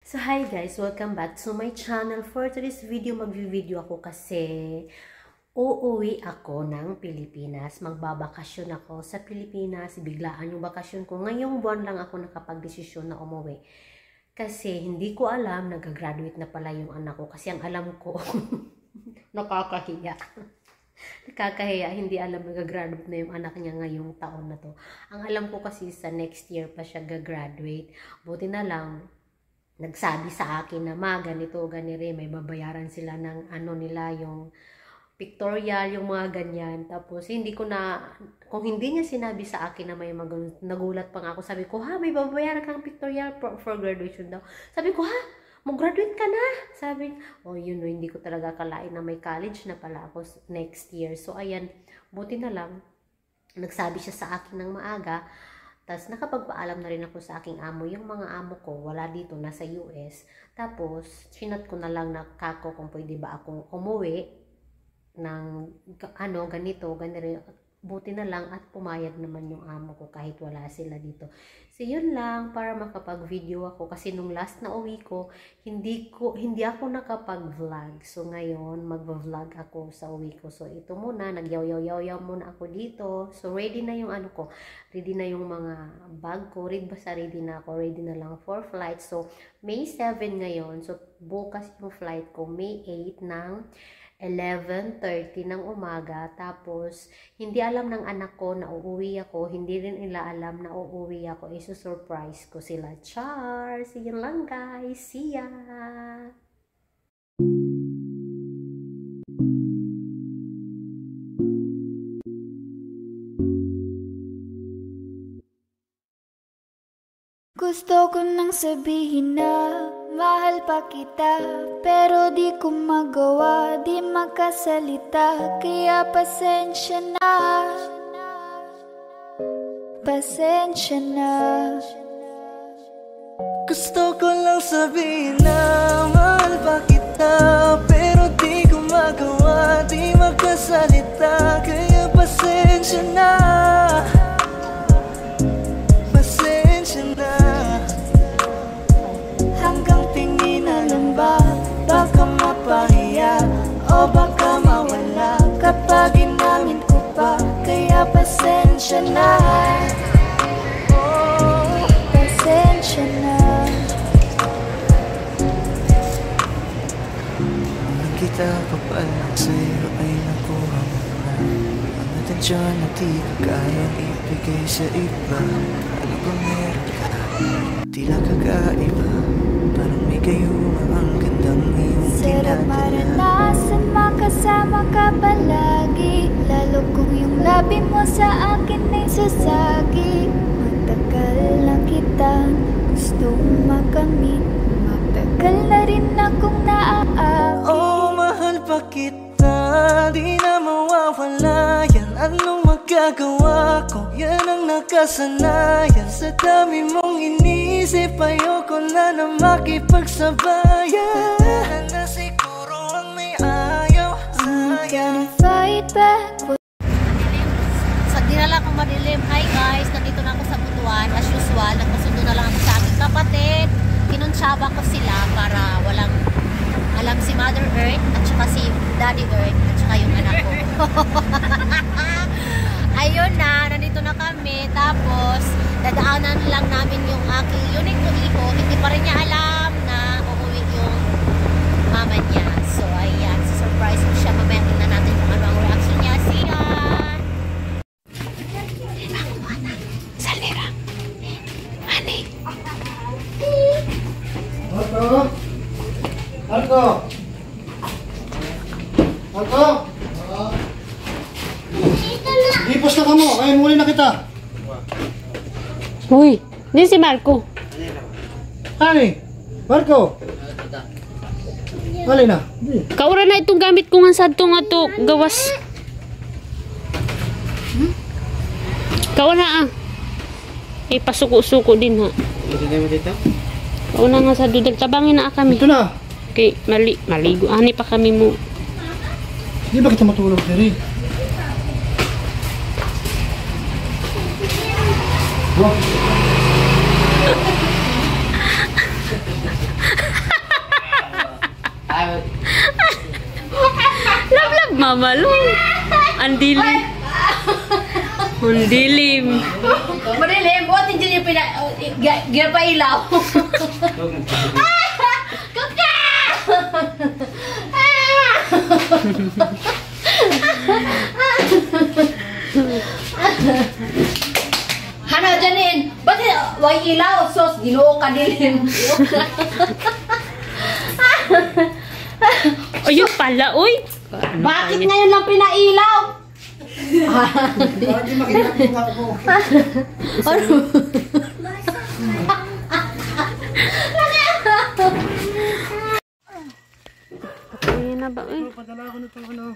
So hi guys, welcome back to my channel. For today's video, mag-video ako kasi uuwi ako ng Pilipinas. Magbabakasyon ako sa Pilipinas. Biglaan yung bakasyon ko. Ngayong buwan lang ako nakapag-desisyon na umuwi. Kasi hindi ko alam, nag-graduate na pala yung anak ko. Kasi ang alam ko, nakakahiya. Nakakahiya, hindi alam nag-graduate na yung anak niya ngayong taon na to. Ang alam ko kasi sa next year pa siya gagraduate. Buti na lang, nagsabi sa akin na ganito, ganire, may babayaran sila ng ano nila, yung pictorial, yung mga ganyan. Tapos, hindi ko na, kung hindi niya sinabi sa akin na may nagulat pa nga ako. Sabi ko, may babayaran kang pictorial for graduation daw. Sabi ko, mag-graduate ka na. Sabi, yun, hindi ko talaga kalain na may college na pala ako next year. So, ayan, buti na lang, nagsabi siya sa akin ng maaga. Tapos, nakapagpaalam na rin ako sa aking amo. Yung mga amo ko, wala dito, nasa US. Tapos, sinat ko na lang na kako kung pwede ba akong umuwi ng ganito. Buti na lang at pumayag naman yung amo ko kahit wala sila dito. So, yun lang para makapag-video ako. Kasi nung last na uwi ko, hindi ako nakapag-vlog. So, ngayon, mag-vlog ako sa uwi ko. So, ito muna, nagyaw-yaw-yaw muna ako dito. So, ready na yung ko. Ready na yung mga bag ko. Ready na ako. Ready na lang for flight. So, May 7 ngayon. So, bukas yung flight ko. May 8 ng 11:30 ng umaga. Tapos, hindi alam ng anak ko na uuwi ako. Hindi rin nila alam na uuwi ako. Iso-surprise ko sila. Char! See you lang guys. See ya! Gusto ko nang sabihin na mahal pa kita, pero di ko magawa, di makasalita. Kaya pasensya na, pasensya na. Gusto ko lang sabihin na mahal pa kita, pero di ko magawa, di makasalita. Kaya pasensya na, pasensya na. Hanggang tingin na lang ba, baka mapahiya o baka mawala kapag inamin ko pa. Kaya pasensya na, Pasensya na. nang kita pa palang sa'yo ay nakuha mo na ang atensyon na di ka kayang ibigay sa iba. Ano ba meron ka? Tila kakaiba, parang may gayuma ang gandang iyong Sarap tinadala. maranasan, makasama ka palagi, lalo kung yung labi mo sa akin ay sasagi. Matagal na kitang gustong makamit, matagal na rin akong naaakit. Oh, mahal pa kita, di na mawawala yan. Anong magagawa ko? Yan ang nakasanayan. Sa dami mong inisip, ayoko na makipagsabayan. Na siguro ang may ayaw I'm sa'yo. gonna fight back. Sa dinala kong madilim. Hi guys, nandito na ako sa Butuan. As usual, nagpasundo na lang ako sa aking kapatid. Kinunsyaba ko sila para walang alam si Mother Earth at saka si Daddy Earth at saka yung anak ko. Ayun na, nandito na kami. Tapos, dadaanan lang namin yung aking unique iho. Hindi pa rin niya alam na uuwi yung mama niya. So, ayan. Surprise ko siya. Mamaya tingnan natin kung ano ang reaction niya. See ya! Salera. Honey. Marco! Ipos na ka mo, kaya muli na kita. Uy, di si Marco. Hani? Marco? Mali na. Kaura na itong gamit ko nga sa itong ato gawas. Kaura na pasuko-suko din ha. Kaura nga sa dudal. Tabangin na kami. Ito na. Okay, maligo. Ani pa kami mo. Di ba kita matulog, Terry? Love, mama, long. Ang dilim. Ang dilim. Madilim, buat hindi niya ginapailaw. Kaka! Hana, Janine, ba't wag ilaw? Sos, ginoo ka dilim. O yun pala, uy. Bakit ngayon lang pinailaw? Para di makita ko nga ako. Patay na ba, uy? Padala ko nito ano.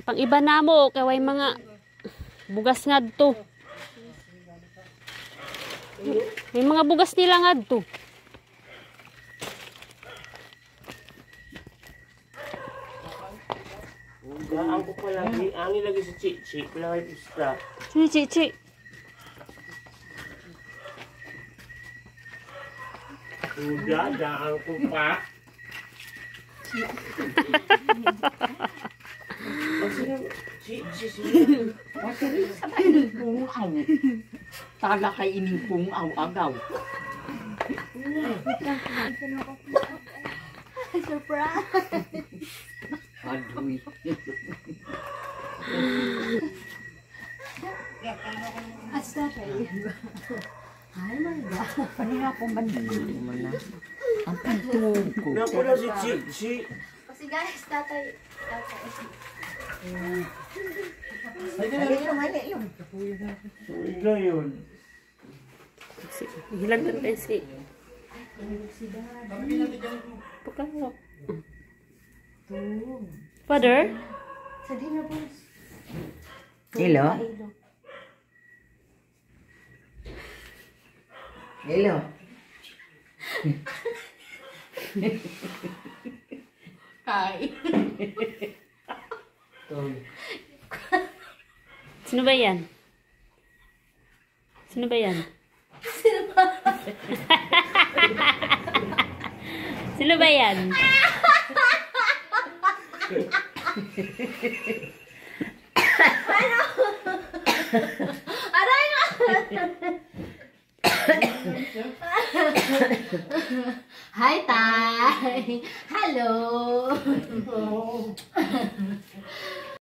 Pang iba na mo, kaya way mga bugas nga to. May mga bugas nila nga to. Ang ko pa lagi, ang ilagay sa chichi, palagay pista. Sini, Cici. Uda, daan ko pa. Tala kay ining pong agaw. Aduy. Panira po man na. Ang pintong ko. Napula si chichi. Kasi guys, tatay. Ito yun. Hilang kan si. Pagkano? Father? Hello? Hello? Hi. Sino ba yan? Sino ba yan? Sino ba yan? Aray na! Hi, Tay! Hello!